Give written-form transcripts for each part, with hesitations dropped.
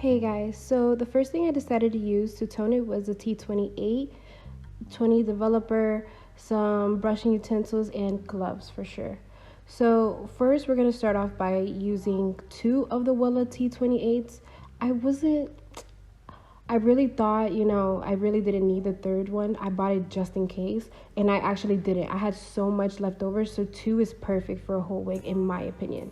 Hey guys, so the first thing I decided to use to tone it was a T28 20 developer, some brushing utensils, and gloves for sure. So first we're going to start off by using two of the Wella T28s. I really thought, I really didn't need the third one. I bought it just in case, and I actually didn't. I had so much left over, so two is perfect for a whole wig in my opinion.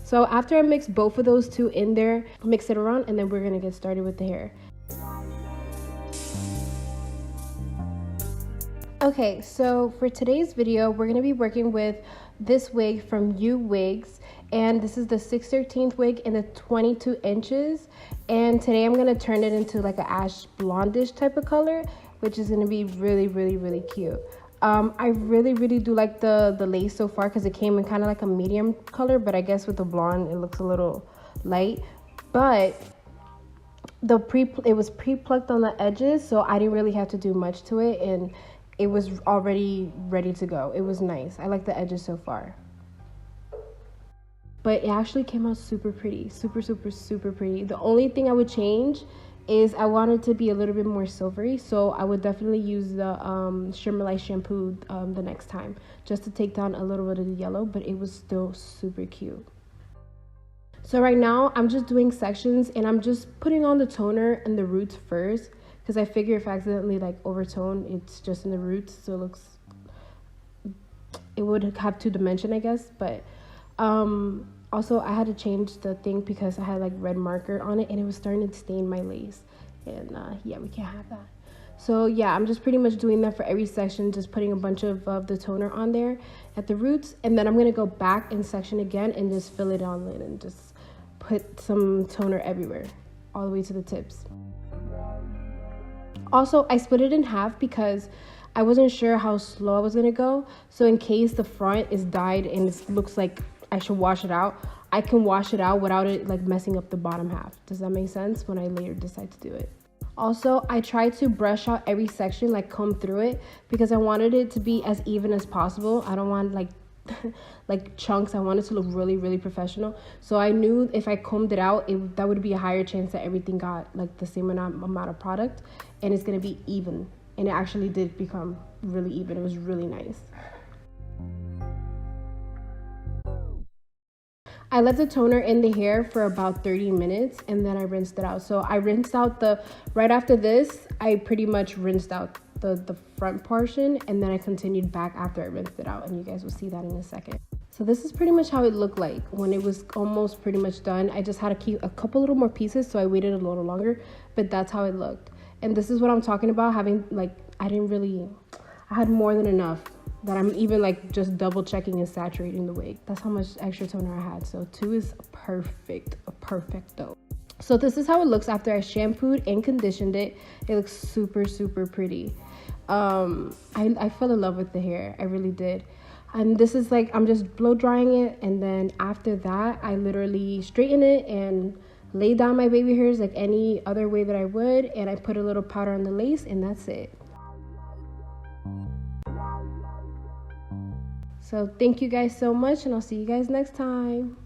So after I mix both of those two in there, mix it around, and then we're gonna get started with the hair. Okay, so for today's video, we're gonna be working with this wig from Yoowigs, and this is the 6/13 wig in the 22 inches. And today I'm gonna turn it into like an ash blondish type of color, which is gonna be really cute. I really do like the lace so far because it came in kind of like a medium color, but I guess with the blonde it looks a little light. But it was pre-plucked on the edges, so I didn't really have to do much to it, and it was already ready to go. It was nice. I like the edges so far. But it actually came out super pretty, super pretty. The only thing I would change is I want it to be a little bit more silvery, so I would definitely use the Shimmerlight shampoo the next time, just to take down a little bit of the yellow, but it was still super cute. So right now I'm just doing sections, and I'm just putting on the toner and the roots first, because I figure if I accidentally like overtone, it's just in the roots, so it would have two dimension, I guess. But also I had to change the thing because I had like red marker on it and it was starting to stain my lace, and yeah, we can't have that. So yeah, I'm just pretty much doing that for every section, just putting a bunch of the toner on there at the roots, and then I'm gonna go back in section again and just fill it on in and just put some toner everywhere all the way to the tips. Also, I split it in half because I wasn't sure how slow I was gonna go, so in case the front is dyed and it looks like I should wash it out, I can wash it out without it like messing up the bottom half. Does that make sense when I later decide to do it? Also, I tried to brush out every section, like comb through it, because I wanted it to be as even as possible. I don't want like like chunks. I want it to look really professional. So I knew if I combed it out, that would be a higher chance that everything got like the same amount of product, and it's gonna be even. And it actually did become really even. It was really nice. I left the toner in the hair for about 30 minutes and then I rinsed it out. So I rinsed out right after this, I pretty much rinsed out the front portion, and then I continued back after I rinsed it out, and you guys will see that in a second. So this is pretty much how it looked like when it was almost pretty much done. I just had to keep a couple little more pieces, so I waited a little longer, but that's how it looked. And this is what I'm talking about, having like, I had more than enough that I'm even like just double checking and saturating the wig. That's how much extra toner I had. So two is perfecto. So this is how it looks after I shampooed and conditioned it. It looks super pretty. I fell in love with the hair. I really did. And this is like, I'm just blow drying it, and then after that I literally straighten it and lay down my baby hairs like any other way that I would, and I put a little powder on the lace, and that's it. So thank you guys so much, and I'll see you guys next time.